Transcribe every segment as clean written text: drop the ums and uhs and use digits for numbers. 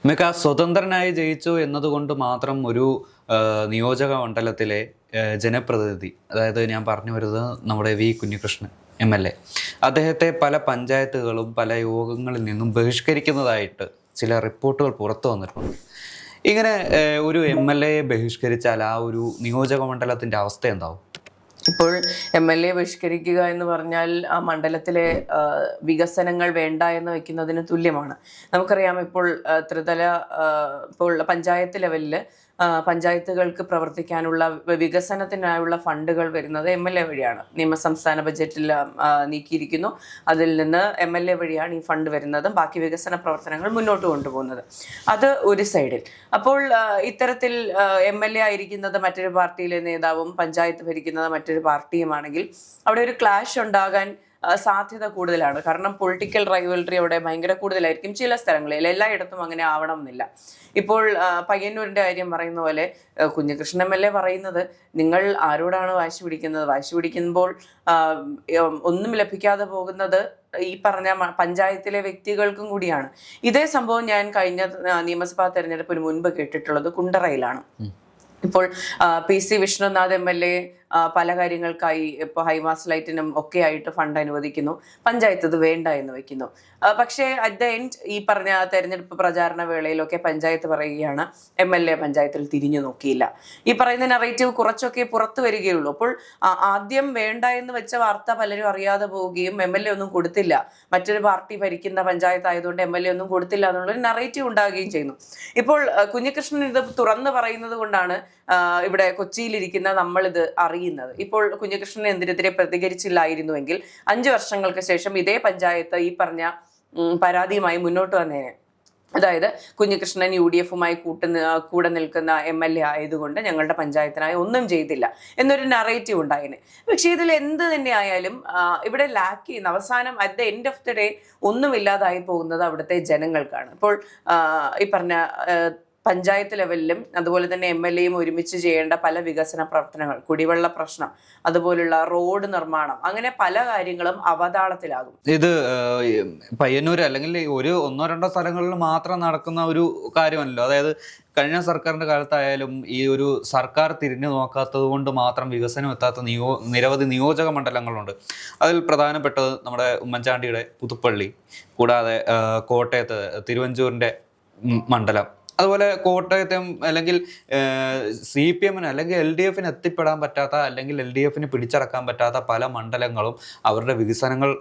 മിക്ക സ്വതന്ത്രനായി ജയിച്ചു എന്നതുകൊണ്ട് മാത്രം ഒരു നിയോജക മണ്ഡലത്തിലെ ജനപ്രതിനിധി, അതായത് ഞാൻ പറഞ്ഞു വരുന്നത് നമ്മുടെ വി കുഞ്ഞികൃഷ്ണൻ MLA, അദ്ദേഹത്തെ പല പഞ്ചായത്തുകളും പല യോഗങ്ങളിൽ നിന്നും ബഹിഷ്കരിക്കുന്നതായിട്ട് ചില റിപ്പോർട്ടുകൾ പുറത്തു വന്നിട്ടുണ്ട്. ഇങ്ങനെ ഒരു MLA ബഹിഷ്കരിച്ചാൽ ആ ഒരു നിയോജക മണ്ഡലത്തിൻ്റെ അവസ്ഥ എന്താവും? ഇപ്പോൾ MLA ബഹിഷ്കരിക്കുക എന്ന് പറഞ്ഞാൽ ആ മണ്ഡലത്തിലെ വികസനങ്ങൾ വേണ്ട എന്ന് വെക്കുന്നതിന് തുല്യമാണ്. നമുക്കറിയാം, ഇപ്പോൾ ത്രിതല ഇപ്പോൾ പഞ്ചായത്ത് ലെവലിൽ പഞ്ചായത്തുകൾക്ക് പ്രവർത്തിക്കാനുള്ള വികസനത്തിനായുള്ള ഫണ്ടുകൾ വരുന്നത് MLA വഴിയാണ്. സംസ്ഥാന ബജറ്റിൽ നീക്കിയിരിക്കുന്നു. അതിൽ നിന്ന് MLA വഴിയാണ് ഈ ഫണ്ട് വരുന്നതും ബാക്കി വികസന പ്രവർത്തനങ്ങൾ മുന്നോട്ട് കൊണ്ടുപോകുന്നത്. അത് ഒരു സൈഡിൽ. അപ്പോൾ ഇത്തരത്തിൽ MLA ആയിരിക്കുന്നത് മറ്റൊരു പാർട്ടിയിലെ നേതാവും പഞ്ചായത്ത് ഭരിക്കുന്നത് മറ്റൊരു പാർട്ടിയുമാണെങ്കിൽ അവിടെ ഒരു ക്ലാഷ് ഉണ്ടാകാൻ സാധ്യത കൂടുതലാണ്. കാരണം പൊളിറ്റിക്കൽ റൈവൽറി അവിടെ ഭയങ്കര കൂടുതലായിരിക്കും. ചില സ്ഥലങ്ങളിൽ, എല്ലായിടത്തും അങ്ങനെ ആവണം എന്നില്ല. ഇപ്പോൾ പയ്യന്നൂരിൻ്റെ കാര്യം പറയുന്ന പോലെ കുഞ്ഞികൃഷ്ണൻ MLA പറയുന്നത്, നിങ്ങൾ ആരോടാണ് വാശി പിടിക്കുന്നത്? വാശി പിടിക്കുമ്പോൾ ഒന്നും ലഭിക്കാതെ പോകുന്നത് ഈ പറഞ്ഞ പഞ്ചായത്തിലെ വ്യക്തികൾക്കും കൂടിയാണ്. ഇതേ സംഭവം ഞാൻ കഴിഞ്ഞ നിയമസഭാ തെരഞ്ഞെടുപ്പിന് മുൻപ് കേട്ടിട്ടുള്ളത് കുണ്ടറയിലാണ്. ഇപ്പോൾ PC വിഷ്ണുനാഥ് MLA പല കാര്യങ്ങൾക്കായി ഇപ്പോൾ ഹൈമാസ് ലൈറ്റിനും ഒക്കെ ആയിട്ട് ഫണ്ട് അനുവദിക്കുന്നു. പഞ്ചായത്ത് ഇത് വേണ്ട എന്ന് വെക്കുന്നു. പക്ഷേ അറ്റ് ദ എൻഡ് ഈ പറഞ്ഞ തെരഞ്ഞെടുപ്പ് പ്രചാരണ വേളയിലൊക്കെ പഞ്ചായത്ത് പറയുകയാണ് MLA പഞ്ചായത്തിൽ തിരിഞ്ഞു നോക്കിയില്ല. ഈ പറയുന്ന നറേറ്റീവ് കുറച്ചൊക്കെ പുറത്തു വരികയുള്ളൂ. അപ്പോൾ ആദ്യം വേണ്ട എന്ന് വെച്ച വാർത്ത പലരും അറിയാതെ പോവുകയും MLA ഒന്നും കൊടുത്തില്ല, മറ്റൊരു പാർട്ടി ഭരിക്കുന്ന പഞ്ചായത്ത് ആയതുകൊണ്ട് MLA ഒന്നും കൊടുത്തില്ല എന്നുള്ളൊരു നറേറ്റീവ് ഉണ്ടാകുകയും ചെയ്യുന്നു. ഇപ്പോൾ കുഞ്ഞികൃഷ്ണൻ ഇത് തുറന്നു പറയുന്നത് കൊണ്ടാണ് ഇവിടെ കൊച്ചിയിലിരിക്കുന്ന നമ്മളിത് അറിയുന്നത്. ഇപ്പോൾ കുഞ്ഞികൃഷ്ണൻ എന്തിനെതിരെ പ്രതികരിച്ചില്ലായിരുന്നുവെങ്കിൽ 5 വർഷങ്ങൾക്ക് ശേഷം ഇതേ പഞ്ചായത്ത് ഈ പറഞ്ഞ പരാതിയുമായി മുന്നോട്ട് വന്നേനെ. അതായത് കുഞ്ഞികൃഷ്ണൻ UDFുമായി കൂടെ നിൽക്കുന്ന MLA ആയതുകൊണ്ട് ഞങ്ങളുടെ പഞ്ചായത്തിനായി ഒന്നും ചെയ്തില്ല എന്നൊരു നറേറ്റീവ് ഉണ്ടായിന്. പക്ഷേ ഇതിൽ എന്ത് തന്നെ ആയാലും ഇവിടെ ലാക്ക് ചെയ്യുന്ന അവസാനം at the end of the day ഒന്നുമില്ലാതായി പോകുന്നത് അവിടുത്തെ ജനങ്ങൾക്കാണ്. ഇപ്പോൾ ഈ പറഞ്ഞ പഞ്ചായത്ത് ലെവലിലും അതുപോലെ തന്നെ MLAയും ഒരുമിച്ച് ചെയ്യേണ്ട പല വികസന പ്രവർത്തനങ്ങൾ, കുടിവെള്ള പ്രശ്നം, അതുപോലുള്ള റോഡ് നിർമ്മാണം, അങ്ങനെ പല കാര്യങ്ങളും അവതാളത്തിലാകും. ഇത് പയ്യന്നൂർ അല്ലെങ്കിൽ ഒരു 1-2 സ്ഥലങ്ങളിൽ മാത്രം നടക്കുന്ന ഒരു കാര്യമല്ലോ. അതായത് കഴിഞ്ഞ സർക്കാരിൻ്റെ കാലത്തായാലും ഈ ഒരു സർക്കാർ തിരിഞ്ഞു നോക്കാത്തത് കൊണ്ട് മാത്രം വികസനം എത്താത്ത നിരവധി നിയോജക മണ്ഡലങ്ങളുണ്ട്. അതിൽ പ്രധാനപ്പെട്ടത് നമ്മുടെ ഉമ്മൻചാണ്ടിയുടെ പുതുപ്പള്ളി, കൂടാതെ കോട്ടയത്ത് തിരുവഞ്ചൂരിൻ്റെ മണ്ഡലം, അതുപോലെ കോട്ടയത്തും അല്ലെങ്കിൽ CPMന് അല്ലെങ്കിൽ LDFന് എത്തിപ്പെടാൻ പറ്റാത്ത അല്ലെങ്കിൽ LDFന് പിടിച്ചടക്കാൻ പറ്റാത്ത പല മണ്ഡലങ്ങളും അവരുടെ വികസനങ്ങൾ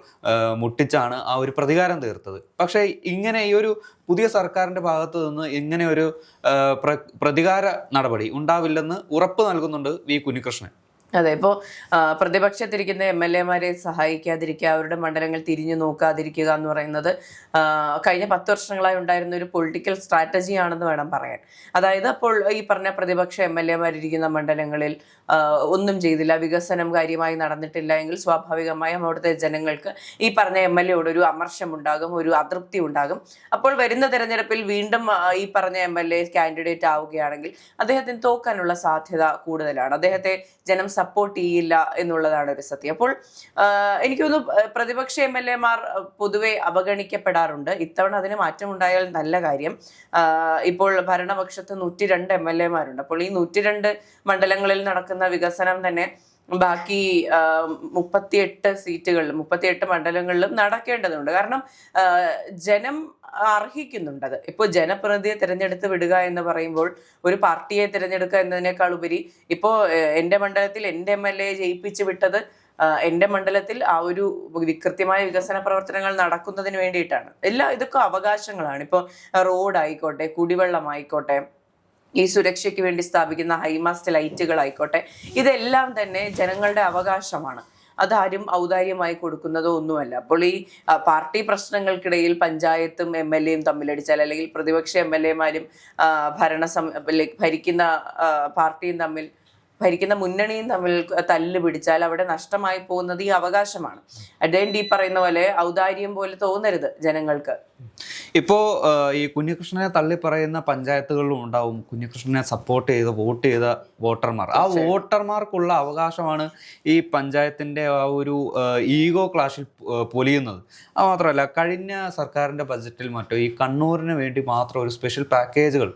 മുട്ടിച്ചാണ് ആ ഒരു പ്രതികാരം തീർത്തത്. പക്ഷേ ഇങ്ങനെ ഈ ഒരു പുതിയ സർക്കാരിൻ്റെ ഭാഗത്തു നിന്ന് ഇങ്ങനെ ഒരു പ്രതികാര നടപടി ഉണ്ടാവില്ലെന്ന് ഉറപ്പ് നൽകുന്നുണ്ട് വി കുഞ്ഞികൃഷ്ണൻ. അതെ, ഇപ്പോൾ പ്രതിപക്ഷത്തിരിക്കുന്ന MLAമാരെ സഹായിക്കാതിരിക്കുക, അവരുടെ മണ്ഡലങ്ങൾ തിരിഞ്ഞു നോക്കാതിരിക്കുക എന്ന് പറയുന്നത് കഴിഞ്ഞ 10 വർഷങ്ങളായി ഉണ്ടായിരുന്ന ഒരു പൊളിറ്റിക്കൽ സ്ട്രാറ്റജിയാണെന്ന് വേണം പറയാൻ. അതായത് അപ്പോൾ ഈ പറഞ്ഞ പ്രതിപക്ഷ MLAമാരിരിക്കുന്ന മണ്ഡലങ്ങളിൽ ഒന്നും ചെയ്തില്ല, വികസനം കാര്യമായി നടന്നിട്ടില്ല എങ്കിൽ സ്വാഭാവികമായും അവിടുത്തെ ജനങ്ങൾക്ക് ഈ പറഞ്ഞ MLAയോട് ഒരു അമർഷം ഉണ്ടാകും, ഒരു അതൃപ്തി ഉണ്ടാകും. അപ്പോൾ വരുന്ന തെരഞ്ഞെടുപ്പിൽ വീണ്ടും ഈ പറഞ്ഞ MLA കാൻഡിഡേറ്റ് ആവുകയാണെങ്കിൽ അദ്ദേഹത്തിന് തോക്കാനുള്ള സാധ്യത കൂടുതലാണ്. അദ്ദേഹത്തെ ജനം സപ്പോർട്ട് ചെയ്യില്ല എന്നുള്ളതാണ് ഒരു സത്യം. അപ്പോൾ എനിക്ക് തോന്നുന്നു പ്രതിപക്ഷ MLAമാർ പൊതുവെ അവഗണിക്കപ്പെടാറുണ്ട്. ഇത്തവണ അതിന് മാറ്റമുണ്ടായാൽ നല്ല കാര്യം. ഇപ്പോൾ ഭരണപക്ഷത്ത് 102 MLAമാരുണ്ട്. അപ്പോൾ ഈ 102 മണ്ഡലങ്ങളിൽ നടക്കുന്ന വികസനം തന്നെ ബാക്കി 38 സീറ്റുകളിലും 38 മണ്ഡലങ്ങളിലും നടക്കേണ്ടതുണ്ട്. കാരണം ജനം അർഹിക്കുന്നുണ്ടത്. ഇപ്പോൾ ജനപ്രതിനിധിയെ തിരഞ്ഞെടുത്ത് വിടുക എന്ന് പറയുമ്പോൾ ഒരു പാർട്ടിയെ തിരഞ്ഞെടുക്കുക എന്നതിനേക്കാൾ ഉപരി ഇപ്പോൾ എൻ്റെ മണ്ഡലത്തിൽ എൻ്റെ MLA ജയിപ്പിച്ച് വിട്ടത് എൻ്റെ മണ്ഡലത്തിൽ ആ ഒരു കൃത്യമായ വികസന പ്രവർത്തനങ്ങൾ നടക്കുന്നതിന് വേണ്ടിയിട്ടാണ്. ഇതൊക്കെ അവകാശങ്ങളാണ്. ഇപ്പോൾ റോഡായിക്കോട്ടെ, കുടിവെള്ളമായിക്കോട്ടെ, ഈ സുരക്ഷയ്ക്ക് വേണ്ടി സ്ഥാപിക്കുന്ന ഹൈമാസ്റ്റ് ലൈറ്റുകളായിക്കോട്ടെ, ഇതെല്ലാം തന്നെ ജനങ്ങളുടെ അവകാശമാണ്. അതാരും ഔദാര്യമായി കൊടുക്കുന്നതോ ഒന്നുമല്ല. അപ്പോൾ ഈ പാർട്ടി പ്രശ്നങ്ങൾക്കിടയിൽ പഞ്ചായത്തും MLAയും തമ്മിലടിച്ചാൽ, അല്ലെങ്കിൽ പ്രതിപക്ഷ MLAമാരും ഭരിക്കുന്ന പാർട്ടിയും തമ്മിൽ, ഭരിക്കുന്ന മുന്നണിയും തമ്മിൽ തല്ല് പിടിച്ചാൽ അവിടെ നഷ്ടമായി പോകുന്നത് ഈ അവകാശമാണ്. അഡ്വൈൻഡ് ഈ പറയുന്ന പോലെ ഔദാര്യം പോലെ തോന്നരുത് ജനങ്ങൾക്ക്. ഇപ്പോൾ ഈ കുഞ്ഞികൃഷ്ണനെ തള്ളി പറയുന്ന പഞ്ചായത്തുകളിലും ഉണ്ടാവും കുഞ്ഞികൃഷ്ണനെ സപ്പോർട്ട് ചെയ്ത് വോട്ട് ചെയ്ത വോട്ടർമാർ. ആ വോട്ടർമാർക്കുള്ള അവകാശമാണ് ഈ പഞ്ചായത്തിൻ്റെ ആ ഒരു ഈഗോ ക്ലാഷിൽ പൊലിയുന്നത്. അത് മാത്രമല്ല, കഴിഞ്ഞ സർക്കാരിൻ്റെ ബജറ്റിൽ മറ്റോ ഈ കണ്ണൂരിന് വേണ്ടി മാത്രം ഒരു സ്പെഷ്യൽ പാക്കേജുകൾ,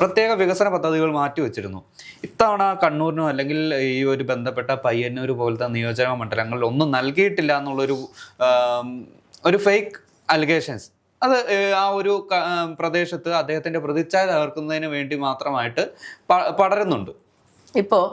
പ്രത്യേക വികസന പദ്ധതികൾ മാറ്റിവെച്ചിരുന്നു. ഇത്തവണ കണ്ണൂരിനോ അല്ലെങ്കിൽ ഈ ഒരു ബന്ധപ്പെട്ട പയ്യന്നൂർ പോലത്തെ നിയോജക മണ്ഡലങ്ങളിൽ ഒന്നും നൽകിയിട്ടില്ല എന്നുള്ളൊരു ഫേക്ക് അലിഗേഷൻസ് അത് ആ ഒരു പ്രദേശത്ത് അദ്ദേഹത്തിന്റെ പ്രതിച്ഛായ തകർക്കുന്നതിന് വേണ്ടി മാത്രമായിട്ട് പടരുന്നുണ്ട്. ഇപ്പോൾ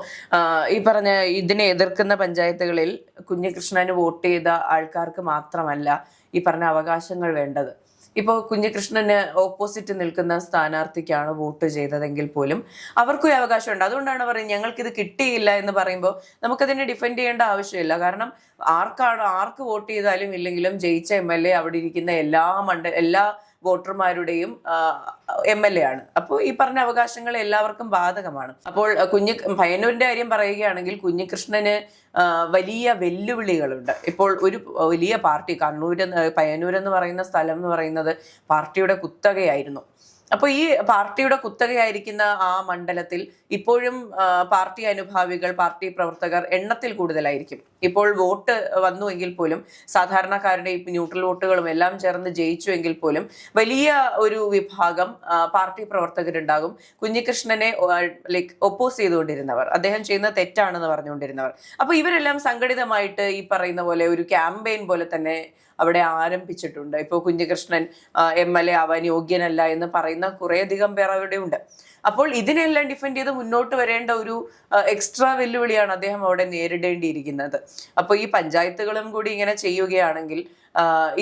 ഈ പറഞ്ഞ ഇതിനെ എതിർക്കുന്ന പഞ്ചായത്തുകളിൽ കുഞ്ഞികൃഷ്ണന് വോട്ട് ചെയ്ത ആൾക്കാർക്ക് മാത്രമല്ല ഈ പറഞ്ഞ അവകാശങ്ങൾ വേണ്ടത്. ഇപ്പോൾ കുഞ്ഞികൃഷ്ണന് ഓപ്പോസിറ്റ് നിൽക്കുന്ന സ്ഥാനാർത്ഥിക്കാണ് വോട്ട് ചെയ്തതെങ്കിൽ പോലും അവർക്കും അവകാശമുണ്ട്. അതുകൊണ്ടാണ് പറയുന്നത് ഞങ്ങൾക്കിത് കിട്ടിയില്ല എന്ന് പറയുമ്പോൾ നമുക്കതിനെ ഡിഫെൻഡ് ചെയ്യേണ്ട ആവശ്യമില്ല. കാരണം ആർക്ക് വോട്ട് ചെയ്താലും ഇല്ലെങ്കിലും ജയിച്ച MLA അവിടെ ഇരിക്കുന്ന എല്ലാ വോട്ടർമാരുടെയും MLA ആണ്. അപ്പോൾ ഈ പറഞ്ഞ അവകാശങ്ങൾ എല്ലാവർക്കും ബാധകമാണ്. അപ്പോൾ പയ്യന്നൂരിന്റെ കാര്യം പറയുകയാണെങ്കിൽ കുഞ്ഞികൃഷ്ണന് വലിയ വെല്ലുവിളികളുണ്ട്. ഇപ്പോൾ ഒരു വലിയ പാർട്ടി പയ്യന്നൂർ എന്ന് പറയുന്ന സ്ഥലം എന്ന് പറയുന്നത് പാർട്ടിയുടെ കുത്തകയായിരുന്നു. അപ്പോൾ ഈ പാർട്ടിയുടെ കുത്തകയായിരിക്കുന്ന ആ മണ്ഡലത്തിൽ ഇപ്പോഴും പാർട്ടി അനുഭാവികൾ, പാർട്ടി പ്രവർത്തകർ എണ്ണത്തിൽ കൂടുതലായിരിക്കും. ഇപ്പോൾ വോട്ട് വന്നുവെങ്കിൽ പോലും സാധാരണക്കാരുടെ ഈ ന്യൂട്രൽ വോട്ടുകളും എല്ലാം ചേർന്ന് ജയിച്ചുവെങ്കിൽ പോലും വലിയ ഒരു വിഭാഗം പാർട്ടി പ്രവർത്തകരുണ്ടാകും. കുഞ്ഞികൃഷ്ണനെ ഒപ്പോസ് ചെയ്തുകൊണ്ടിരുന്നവർ, അദ്ദേഹം ചെയ്യുന്ന തെറ്റാണെന്ന് പറഞ്ഞുകൊണ്ടിരുന്നവർ. അപ്പോൾ ഇവരെല്ലാം സംഘടിതമായിട്ട് ഈ പറയുന്ന പോലെ ഒരു ക്യാമ്പയിൻ പോലെ തന്നെ അവിടെ ആരംഭിച്ചിട്ടുണ്ട്. ഇപ്പോൾ കുഞ്ഞികൃഷ്ണൻ MLA ആവാൻ യോഗ്യനല്ല എന്ന് പറയുന്ന കുറേയധികം പേർ അവിടെ ഉണ്ട്. അപ്പോൾ ഇതിനെല്ലാം ഡിഫെൻഡ് ചെയ്ത് മുന്നോട്ട് വരേണ്ട ഒരു എക്സ്ട്രാ വെല്ലുവിളിയാണ് അദ്ദേഹം അവിടെ നേരിടേണ്ടിയിരിക്കുന്നത്. അപ്പോൾ ഈ പഞ്ചായത്തുകളും കൂടി ഇങ്ങനെ ചെയ്യുകയാണെങ്കിൽ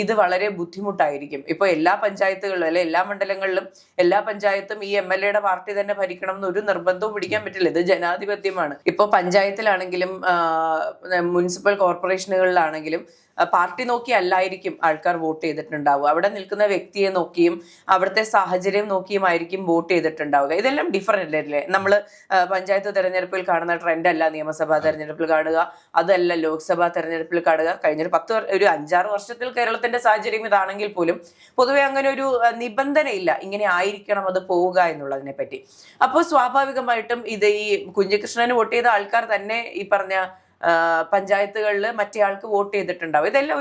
ഇത് വളരെ ബുദ്ധിമുട്ടായിരിക്കും. ഇപ്പോൾ എല്ലാ പഞ്ചായത്തുകളിലും അല്ലെ എല്ലാ മണ്ഡലങ്ങളിലും എല്ലാ പഞ്ചായത്തും ഈ MLA പാർട്ടി തന്നെ ഭരിക്കണം എന്നൊരു നിർബന്ധവും പിടിക്കാൻ പറ്റില്ല. ഇത് ജനാധിപത്യമാണ്. ഇപ്പോൾ പഞ്ചായത്തിലാണെങ്കിലും മുനിസിപ്പൽ കോർപ്പറേഷനുകളിലാണെങ്കിലും പാർട്ടി നോക്കി അല്ലായിരിക്കും ആൾക്കാർ വോട്ട് ചെയ്തിട്ടുണ്ടാവുക. അവിടെ നിൽക്കുന്ന വ്യക്തിയെ നോക്കിയും അവിടുത്തെ സാഹചര്യം നോക്കിയുമായിരിക്കും വോട്ട് ചെയ്തിട്ടുണ്ടാവുക. ഇതെല്ലാം ഡിഫറൻ്റ് അല്ലേ? നമ്മൾ പഞ്ചായത്ത് തെരഞ്ഞെടുപ്പിൽ കാണുന്ന ട്രെൻഡ് അല്ല നിയമസഭാ തെരഞ്ഞെടുപ്പിൽ കാണുക, അതല്ല ലോക്സഭാ തെരഞ്ഞെടുപ്പിൽ കാണുക. കഴിഞ്ഞൊരു 5-6 വർഷത്തിൽ കേരളത്തിന്റെ സാഹചര്യം ഇതാണെങ്കിൽ പോലും പൊതുവെ അങ്ങനെ ഒരു നിബന്ധനയില്ല ഇങ്ങനെ ആയിരിക്കണം അത് പോവുക എന്നുള്ളതിനെ പറ്റി. അപ്പോൾ സ്വാഭാവികമായിട്ടും ഇത് ഈ കുഞ്ഞികൃഷ്ണന് വോട്ട് ചെയ്ത ആൾക്കാർ തന്നെ ഈ പറഞ്ഞ പഞ്ചായത്തുകളിൽ മറ്റേ ആൾക്ക് വോട്ട് ചെയ്തിട്ടുണ്ടാവും. ഇതെല്ലാം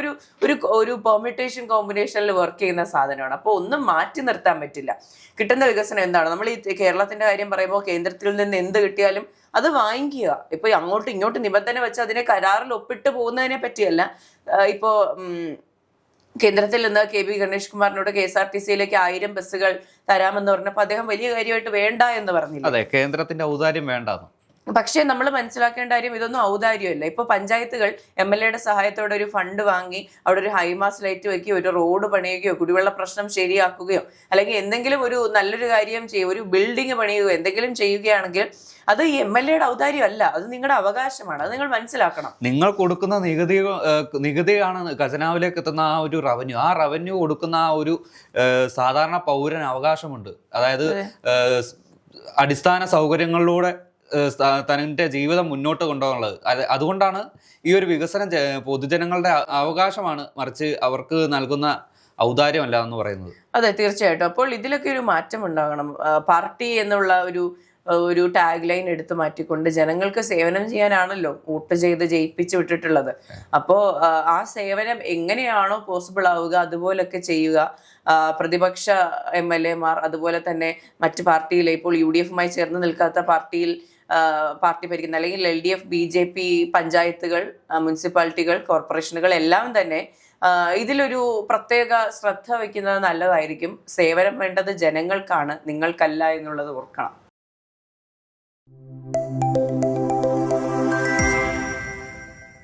ഒരു പെർമിറ്റേഷൻ കോമ്പിനേഷനിൽ വർക്ക് ചെയ്യുന്ന സാധനമാണ്. അപ്പോൾ ഒന്നും മാറ്റി നിർത്താൻ പറ്റില്ല. കിട്ടുന്ന വികസനം എന്താണ്? നമ്മൾ ഈ കേരളത്തിന്റെ കാര്യം പറയുമ്പോൾ കേന്ദ്രത്തിൽ നിന്ന് എന്ത് കിട്ടിയാലും അത് വാങ്ങിക്കുക. ഇപ്പൊ അങ്ങോട്ടും ഇങ്ങോട്ടും നിബന്ധന വെച്ച് അതിനെ കരാറിൽ ഒപ്പിട്ട് പോകുന്നതിനെ പറ്റിയല്ല. ഇപ്പോ കേന്ദ്രത്തിൽ നിന്ന് KB ഗണേഷ് കുമാറിനോട് KSRTCയിലേക്ക് 1000 ബസ്സുകൾ തരാമെന്ന് പറഞ്ഞപ്പോൾ അദ്ദേഹം വലിയ കാര്യമായിട്ട് വേണ്ട എന്ന് പറഞ്ഞില്ല. അതെ, കേന്ദ്രത്തിന്റെ ഔദാര്യം വേണ്ടെന്ന്. പക്ഷേ നമ്മൾ മനസ്സിലാക്കേണ്ട കാര്യം ഇതൊന്നും ഔദാര്യമല്ല. ഇപ്പോൾ പഞ്ചായത്തുകൾ MLA സഹായത്തോടെ ഒരു ഫണ്ട് വാങ്ങി അവിടെ ഒരു ഹൈമാസ് ലൈറ്റ് വയ്ക്കുകയോ ഒരു റോഡ് പണിയുകയോ കുടിവെള്ള പ്രശ്നം ശരിയാക്കുകയോ അല്ലെങ്കിൽ എന്തെങ്കിലും ഒരു നല്ലൊരു കാര്യം ചെയ്യുക, ഒരു ബിൽഡിംഗ് പണിയുകയോ എന്തെങ്കിലും ചെയ്യുകയാണെങ്കിൽ അത് ഈ MLA ഔദാര്യമല്ല, അത് നിങ്ങളുടെ അവകാശമാണ്. അത് നിങ്ങൾ മനസ്സിലാക്കണം. നിങ്ങൾ കൊടുക്കുന്ന നികുതിയാണ് ഖജനാവിലേക്ക് എത്തുന്ന ആ ഒരു റവന്യൂ. ആ റവന്യൂ കൊടുക്കുന്ന ആ ഒരു സാധാരണ പൗരന് അവകാശമുണ്ട്. അതായത് അടിസ്ഥാന സൗകര്യങ്ങളിലൂടെ തന്റെ ജീവിതം മുന്നോട്ട് കൊണ്ടുപോകാനുള്ളത്. അതുകൊണ്ടാണ് ഈ ഒരു വികസനം പൊതുജനങ്ങളുടെ അവകാശമാണ്, മറിച്ച് അവർക്ക് നൽകുന്ന ഔദാര്യമല്ല എന്ന് പറയുന്നത്. അതെ, തീർച്ചയായിട്ടും. അപ്പോൾ ഇതിലൊക്കെ ഒരു മാറ്റം ഉണ്ടാകണം. പാർട്ടി എന്നുള്ള ഒരു ടാഗ് ലൈൻ എടുത്തു മാറ്റിക്കൊണ്ട് ജനങ്ങൾക്ക് സേവനം ചെയ്യാനാണല്ലോ വോട്ട് ചെയ്ത് ജയിപ്പിച്ചു വിട്ടിട്ടുള്ളത്. അപ്പോൾ ആ സേവനം എങ്ങനെയാണോ പോസിബിൾ ആവുക അതുപോലൊക്കെ ചെയ്യുക. പ്രതിപക്ഷ MLA മാർ അതുപോലെ തന്നെ മറ്റ് പാർട്ടിയിലെ ഇപ്പോൾ UDF-മായി ചേർന്ന് നിൽക്കാത്ത പാർട്ടി ഭരിക്കുന്ന അല്ലെങ്കിൽ LDF BJP പഞ്ചായത്തുകൾ, മുനിസിപ്പാലിറ്റികൾ, കോർപ്പറേഷനുകൾ എല്ലാം തന്നെ ഇതിലൊരു പ്രത്യേക ശ്രദ്ധ വയ്ക്കുന്നത് നല്ലതായിരിക്കും. സേവനം വേണ്ടത് ജനങ്ങൾക്കാണ്, നിങ്ങൾക്കല്ല എന്നുള്ളത് ഓർക്കണം.